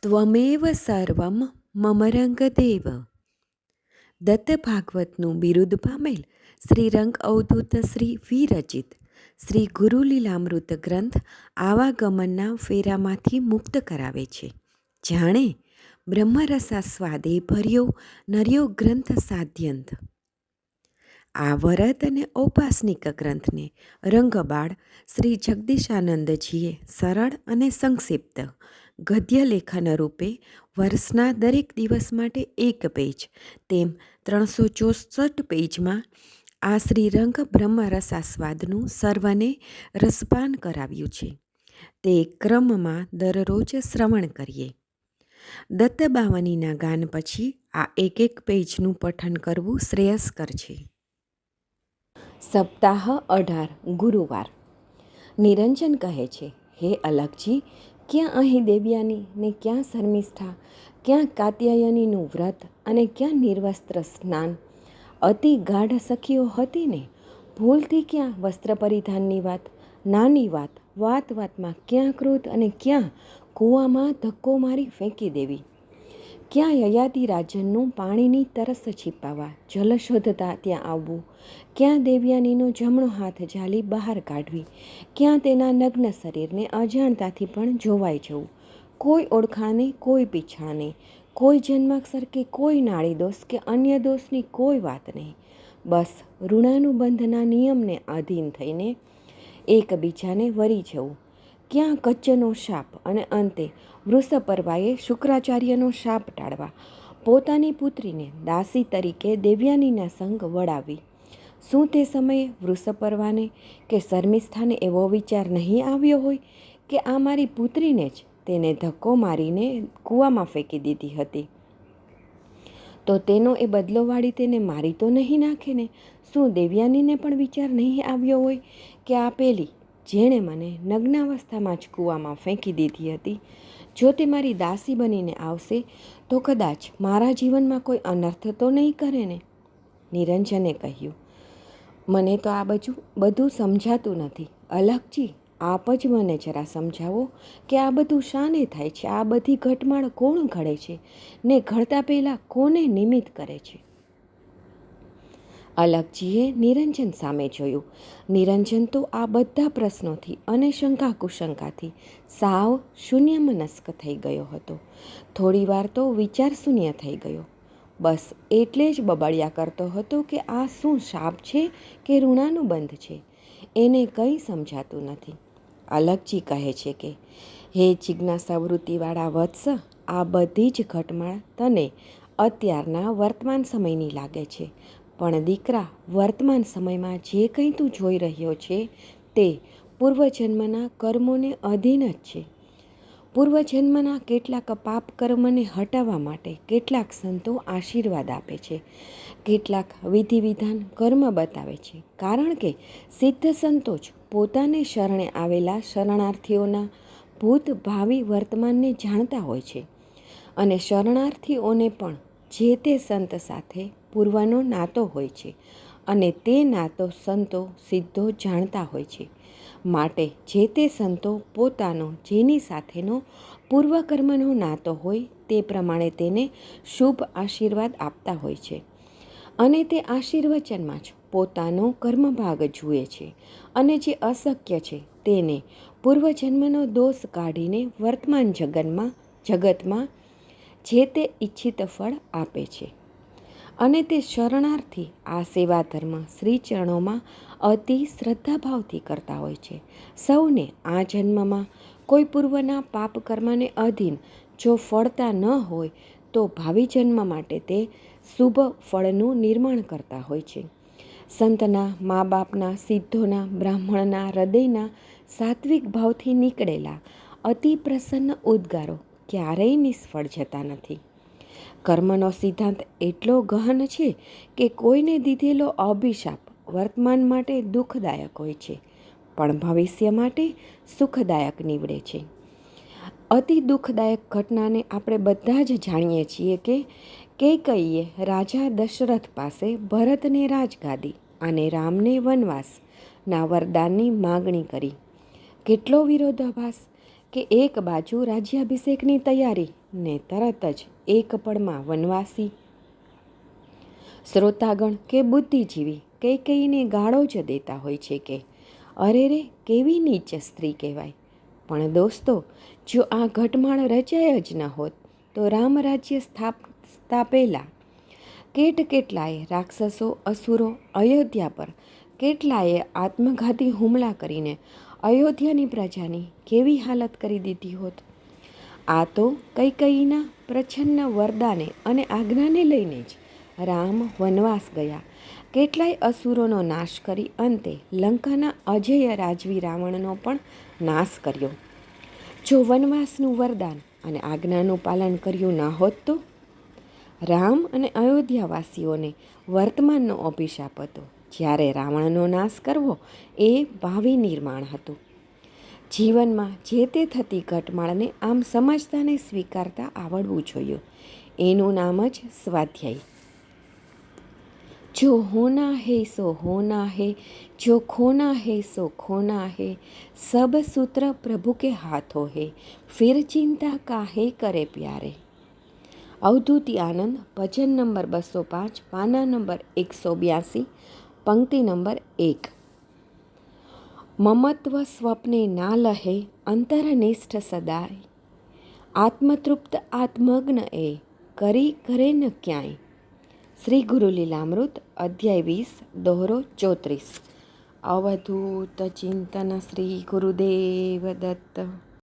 ત્વમેવ સર્વમ મમ રંગદેવ. દત્ત ભાગવતનું બિરુદ પામેલ શ્રી રંગ અવધૂત શ્રી વિરચિત શ્રી ગુરુલીલામૃત ગ્રંથ આવાગમનના ફેરામાંથી મુક્ત કરાવે છે. જાણે બ્રહ્મરસાસ્વાદે ભર્યો નર્યો ગ્રંથ સાધ્યંત. આ વરદ અને ઔપાસનિક ગ્રંથને રંગબાળ શ્રી જગદીશાનંદજીએ સરળ અને સંક્ષિપ્ત ગદ્ય લેખન રૂપે વર્ષના દરેક દિવસ માટે એક પેજ તેમ 364 પેજમાં આ શ્રીરંગ બ્રહ્મરસાસ્વાદનું સર્વને રસપાન કરાવ્યું છે. તે ક્રમમાં દરરોજ શ્રવણ કરીએ. દત્તબાવનીના ગાન પછી આ એક પેજનું પઠન કરવું શ્રેયસ્કર છે. સપ્તાહ 18 ગુરુવાર. નિરંજન કહે છે, હે અલખજી, ક્યાં અહીં દેવ્યાની ને ક્યાં શર્મિષ્ઠા, ક્યાં કાત્યાયનીનું વ્રત અને ક્યાં નિર્વસ્ત્ર સ્નાન. અતિ ગાઢ સખીઓ હતી ને, ભૂલથી ક્યાં વસ્ત્ર પરિધાનની વાત, નાની વાત વાતમાં ક્યાં ક્રોધ અને ક્યાં કૂવામાં ધક્કો મારી ફેંકી દેવી. ક્યાં યયાતિરાજનનું પાણીની તરસ છીપાવવા જલ શોધતા ત્યાં આવવું, ક્યાં દેવ્યાનીનો જમણો હાથ ઝાલી બહાર કાઢવી, ક્યાં તેના નગ્ન શરીરને અજાણતાથી પણ જોવાઈ જવું. કોઈ ઓળખાણે, કોઈ પીછાણે, કોઈ જન્માક્ષર કે કોઈ નાડી દોષ કે અન્ય દોષની કોઈ વાત નહીં. બસ ઋણાનુબંધના નિયમને આધીન થઈને એકબીજાને વરી જવું. ક્યાં કચ્ચનો શાપ અને અંતે વૃષપર્વાએ શુક્રાચાર્યનો શાપ ટાળવા પોતાની પુત્રીને દાસી તરીકે દેવ્યાનીના સંગ વળાવી. શું તે સમયે વૃષપર્વાને કે શર્મિષ્ઠાને એવો વિચાર નહીં આવ્યો હોય કે આ મારી પુત્રીને જ તેને ધક્કો મારીને કૂવામાં ફેંકી દીધી હતી, તો તેનો એ બદલો વાળી તેને મારી તો નહીં નાખે ને? શું દેવ્યાનીને પણ વિચાર નહીં આવ્યો હોય કે આ પેલી જેણે મને નગ્નાવસ્થામાં જ કૂવામાં ફેંકી દીધી હતી, જો તે મારી દાસી બનીને આવશે તો કદાચ મારા જીવનમાં કોઈ અનર્થ તો નહીં કરે ને? નિરંજને કહ્યું, મને તો આ બધું સમજાતું નથી. અલખજી, આપ જ મને જરા સમજાવો કે આ બધું શાને થાય છે? આ બધી ઘટમાળ કોણ ઘડે છે ને ઘડતા પહેલાં કોને નિમિત્ત કરે છે? અલખજીએ નિરંજન સામે જોયું. નિરંજન તો આ બધા પ્રશ્નોથી અને શંકા કુશંકાથી સાવ શૂન્યમનસ્ક થઈ ગયો હતો. થોડી વાર તો વિચાર શૂન્ય થઈ ગયો. બસ એટલે જ બબડ્યા કરતો હતો કે આ શું શાપ છે કે ઋણાનુબંધ છે, એને કંઈ સમજાતું નથી. અલખજી કહે છે કે, હે જિજ્ઞાસાવૃત્તિવાળા વત્સ, આ બધી જ ઘટમાળ તને અત્યારના વર્તમાન સમયની લાગે છે, પણ દીકરા, વર્તમાન સમયમાં જે કંઈ તું જોઈ રહ્યો છે તે પૂર્વજન્મના કર્મોને અધીન જ છે. પૂર્વજન્મના કેટલાક પાપ કર્મને હટાવવા માટે કેટલાક સંતો આશીર્વાદ આપે છે, કેટલાક વિધિ વિધાન કર્મ બતાવે છે, કારણ કે સિદ્ધ સંતો જ પોતાને શરણે આવેલા શરણાર્થીઓના ભૂત ભાવિ વર્તમાનને જાણતા હોય છે, અને શરણાર્થીઓને પણ જે તે સંત સાથે પૂર્વનો નાતો હોય છે, અને તે નાતો સંતો સિદ્ધો જાણતા હોય છે. માટે જે તે સંતો પોતાનો જેની સાથેનો પૂર્વકર્મનો નાતો હોય તે પ્રમાણે તેને શુભ આશીર્વાદ આપતા હોય છે, અને તે આશીર્વચનમાં જ પોતાનો કર્મભાગ જુએ છે, અને જે અશક્ય છે તેને પૂર્વજન્મનો દોષ કાઢીને વર્તમાન જગતમાં જે તે ઈચ્છિત ફળ આપે છે. અને તે શરણાર્થી આ સેવા ધર્મ શ્રીચરણોમાં અતિ શ્રદ્ધાભાવથી કરતા હોય છે. સૌને આ જન્મમાં કોઈ પૂર્વના પાપ કર્મને અધીન જો ફળતા ન હોય તો ભાવિ જન્મ માટે તે શુભ ફળનું નિર્માણ કરતા હોય છે. સંતના, મા બાપના, સિદ્ધોના, બ્રાહ્મણના હૃદયના સાત્વિક ભાવથી નીકળેલા અતિ પ્રસન્ન ઉદ્ગારો ક્યારેય નિષ્ફળ જતા નથી. કર્મનો સિદ્ધાંત એટલો ગહન છે કે કોઈને દીધેલો અભિશાપ વર્તમાન માટે દુઃખદાયક હોય છે, પણ ભવિષ્ય માટે સુખદાયક નીવડે છે. અતિ દુઃખદાયક ઘટનાને આપણે બધા જ જાણીએ છીએ કે કૈકેયીએ રાજા દશરથ પાસે ભરતને રાજગાદી અને રામને વનવાસના વરદાનની માગણી કરી. કેટલો વિરોધાભાસ! કે એક બાજુ રાજ્યાભિષેકની તૈયારી ને તરત જ એક પળમાં વનવાસી. શ્રોતાગણ કે બુદ્ધિજીવી કઈને ગાળો જ દેતા હોય છે કે અરે રે કેવી નીચ સ્ત્રી કહેવાય. પણ દોસ્તો, જો આ ઘટમાળ રચાય જ ન હોત તો રામરાજ્ય સ્થાપેલા કેટલાય રાક્ષસો અસુરો અયોધ્યા પર કેટલાયે આત્મઘાતી હુમલા કરીને અયોધ્યાની પ્રજાની કેવી હાલત કરી દીધી હોત. આ તો કૈકેયીના પ્રચ્છન્ન વરદાને અને આજ્ઞાને લઈને જ રામ વનવાસ ગયા, કેટલાય અસુરોનો નાશ કરી અંતે લંકાના અજેય રાજવી રાવણનો પણ નાશ કર્યો. જો વનવાસનું વરદાન અને આજ્ઞાનું પાલન કર્યું ન હોત તો રામ અને અયોધ્યાવાસીઓને વર્તમાનનો અભિશાપ હતો, જ્યારે રાવણનો નાશ કરવો એ ભાવિ નિર્માણ હતું. જીવનમાં જે તે થતી ઘટમાળને આમ સમજતાને સ્વીકારતા આવડવું જોઈએ. એનું નામ જ સ્વાધ્યાય. જો હોના હે સો હોના હે, જો ખોના હે સો ખોના હે, સબ સૂત્ર પ્રભુ કે હાથો હે, ફિર ચિંતા કાહે કરે પ્યારે. અવધૂતી આનંદ, ભજન નંબર 205, પાના નંબર 182, પંક્તિ નંબર 1. મમત્વ સ્વપ્ને ના લહે, અંતરનિષ્ઠ સદાય, આત્મતૃપ્ત આત્મગ્ન એ, કરી કરે ન ક્યાંય. શ્રી ગુરુ લીલામૃત, અધ્યાય 20, દોહરો 34. અવધૂત ચિંતન શ્રી ગુરુદેવ દત્ત.